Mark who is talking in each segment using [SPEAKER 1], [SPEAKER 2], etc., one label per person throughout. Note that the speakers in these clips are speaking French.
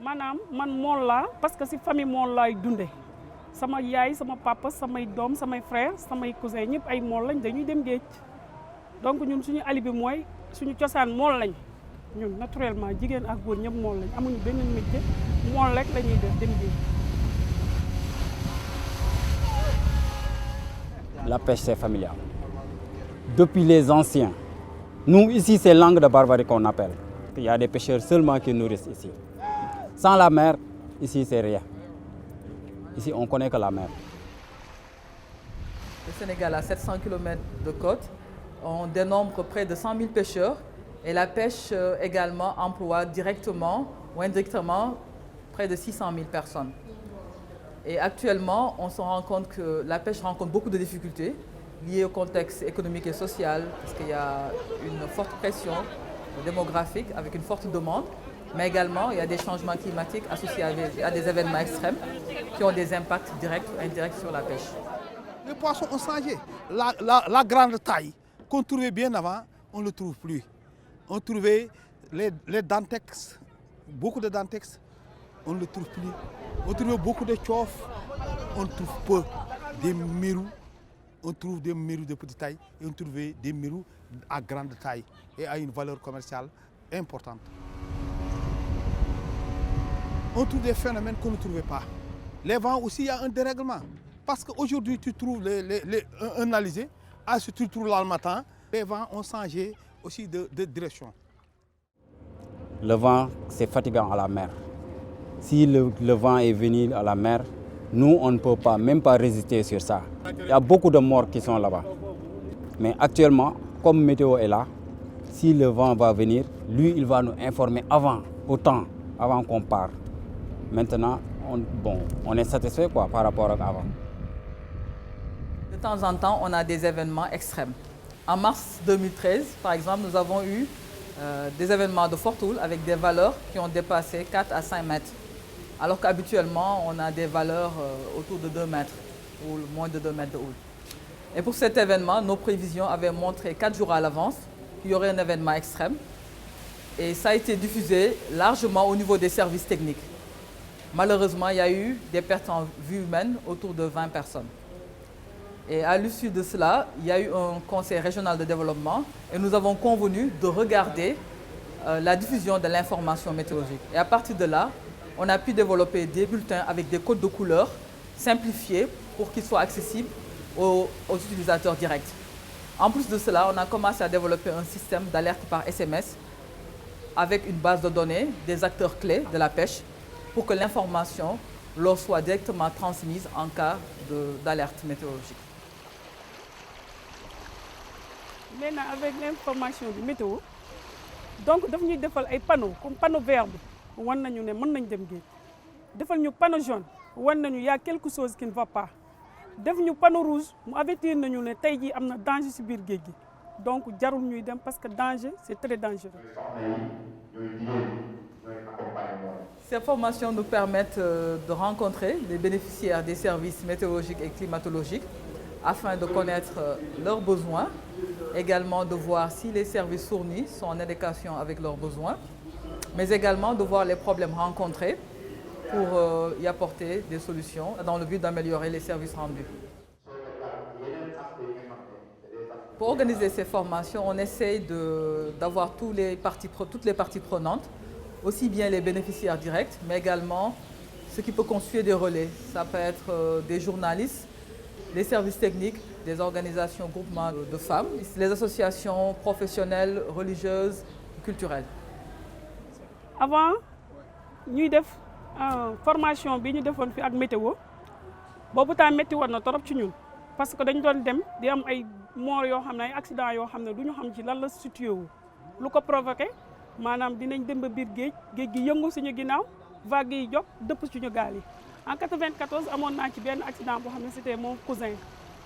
[SPEAKER 1] maanaam man mool laa parce que si famille mool laay dunde sama yaay sama papa samay doom samay frère samay cousin ñëpp ay mool lañ dañuy dem géej donc ñun suñu alibi mooy suñu cosaan mool lañ ñun naturellement jigéen ak góor ñëpp mool lañ amuñu benn métier mool rek la ñuy def dem géej.
[SPEAKER 2] La pêche c'est familial. Depuis les anciens, nous ici c'est langue de barbarie qu'on appelle. Il y a des pêcheurs seulement qui nourrissent ici. Sans la mer, ici c'est rien. Ici on connaît que la mer.
[SPEAKER 3] Le Sénégal a 700 km de côte. On dénombre près de 100 000 pêcheurs et la pêche également emploie directement ou indirectement près de 600 000 personnes. Et actuellement, on se rend compte que la pêche rencontre beaucoup de difficultés liées au contexte économique et social, parce qu'il y a une forte pression démographique avec une forte demande, mais également il y a des changements climatiques associés à des événements extrêmes qui ont des impacts directs ou indirects sur la pêche.
[SPEAKER 4] Les poissons ont changé. La grande taille qu'on trouvait bien avant, on ne le trouve plus. On trouvait les dentex, beaucoup de dentex, on ne le trouve plus. On trouvait beaucoup de tchof, on trouve peu. Des mérous, on trouve des mérous de petite taille et on trouvait des mérous à grande taille et à une valeur commerciale importante. On trouve des phénomènes qu'on ne trouvait pas. Les vents aussi, il y a un dérèglement. Parce qu'aujourd'hui, tu trouves un alizé, si tu trouves là le matin, les vents ont changé aussi de direction.
[SPEAKER 2] Le vent, c'est fatigant à la mer. Si le vent est venu à la mer, nous, on ne peut pas, même pas résister sur ça. Il y a beaucoup de morts qui sont là-bas. Mais actuellement, comme météo est là, si le vent va venir, lui, il va nous informer autant, avant qu'on parte. Maintenant, on est satisfait par rapport à avant.
[SPEAKER 3] De temps en temps, on a des événements extrêmes. En mars 2013, par exemple, nous avons eu des événements de forte houle avec des valeurs qui ont dépassé 4 à 5 mètres. Alors qu'habituellement, on a des valeurs autour de 2 mètres ou moins de 2 mètres de houle. Et pour cet événement, nos prévisions avaient montré 4 jours à l'avance qu'il y aurait un événement extrême. Et ça a été diffusé largement au niveau des services techniques. Malheureusement, il y a eu des pertes en vie humaine autour de 20 personnes. Et à l'issue de cela, il y a eu un conseil régional de développement et nous avons convenu de regarder la diffusion de l'information météorologique. Et à partir de là, on a pu développer des bulletins avec des codes de couleurs simplifiés pour qu'ils soient accessibles aux utilisateurs directs. En plus de cela, on a commencé à développer un système d'alerte par SMS avec une base de données des acteurs clés de la pêche pour que l'information leur soit directement transmise en cas d'alerte météorologique.
[SPEAKER 1] Maintenant, avec l'information du météo, donc daf ñuy defal ay panneaux comme panneau vert bi wan nañu ne mën nañ dem géej defal ñu panneau jaune wan nañu y a quelque chose qui ne va pas def ñu panneau rouge mu avertir nañu ne tey jii am na danger ci biir géej gi donc jarul ñuy dem parce que danger c'est très dangereux.
[SPEAKER 3] Ces formations nous permettent de rencontrer les bénéficiaires des services météorologiques et climatologiques afin de connaître leurs besoins, également de voir si les services fournis sont en adéquation avec leurs besoins, mais également de voir les problèmes rencontrés pour y apporter des solutions dans le but d'améliorer les services rendus. Pour organiser ces formations, on essaye d'avoir toutes les parties prenantes, aussi bien les bénéficiaires directs, mais également ceux qui peuvent constituer des relais. Ça peut être des journalistes, les services techniques, des organisations, groupements de femmes, les associations professionnelles, religieuses, culturelles.
[SPEAKER 1] Avant ñuy def formation bi ñu defoon fi ak météo boobu temps métti woon na torop ci ñun parce que dañ doon dem di am ay mort yoo xam ne ay accident yoo xam ne du ñu xam ci lan la situé wu lu ko provoqué maanaam dinañ dem ba biir géej gi yëngu suñu ginnaaw vagues yi jóg dëpp suñu gaal yi. En 94 amoon naa ci benn accident boo xam ne c'était mon cousin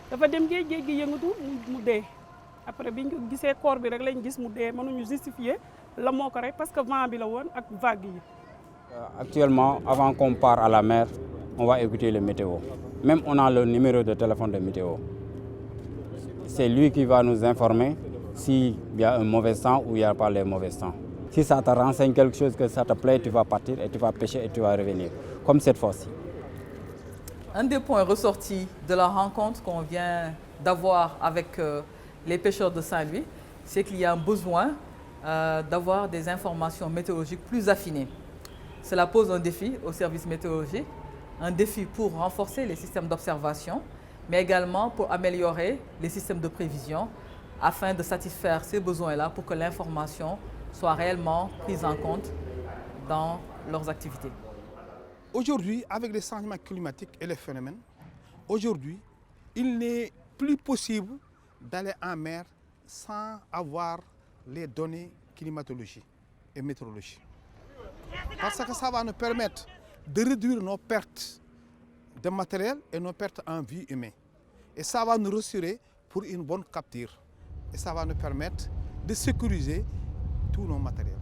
[SPEAKER 1] dafa dem géej gi yëngatu mu dee après biñ ko gisee corps bi rek lañ gis mu dee mënuñu justifier la moo ko rek parce que vent bi la woon ak vagues yi.
[SPEAKER 2] Actuellement, avant qu'on parte à la mer, on va écouter le météo. Même on a le numéro de téléphone de météo. C'est lui qui va nous informer s'il y a un mauvais temps ou il n'y a pas les mauvais temps. Si ça te renseigne quelque chose, que ça te plaît, tu vas partir et tu vas pêcher et tu vas revenir, comme cette fois-ci.
[SPEAKER 3] Un des points ressortis de la rencontre qu'on vient d'avoir avec les pêcheurs de Saint-Louis, c'est qu'il y a un besoin d'avoir des informations météorologiques plus affinées. Cela pose un défi au service météorologique, un défi pour renforcer les systèmes d'observation, mais également pour améliorer les systèmes de prévision afin de satisfaire ces besoins-là pour que l'information soit réellement prise en compte dans leurs activités.
[SPEAKER 4] Aujourd'hui, avec les changements climatiques et les phénomènes, aujourd'hui, il n'est plus possible d'aller en mer sans avoir les données climatologie et météorologie. Parce que ça va nous permettre de réduire nos pertes de matériel et nos pertes en vie humaine. Et ça va nous rassurer pour une bonne capture. Et ça va nous permettre de sécuriser tous nos matériels.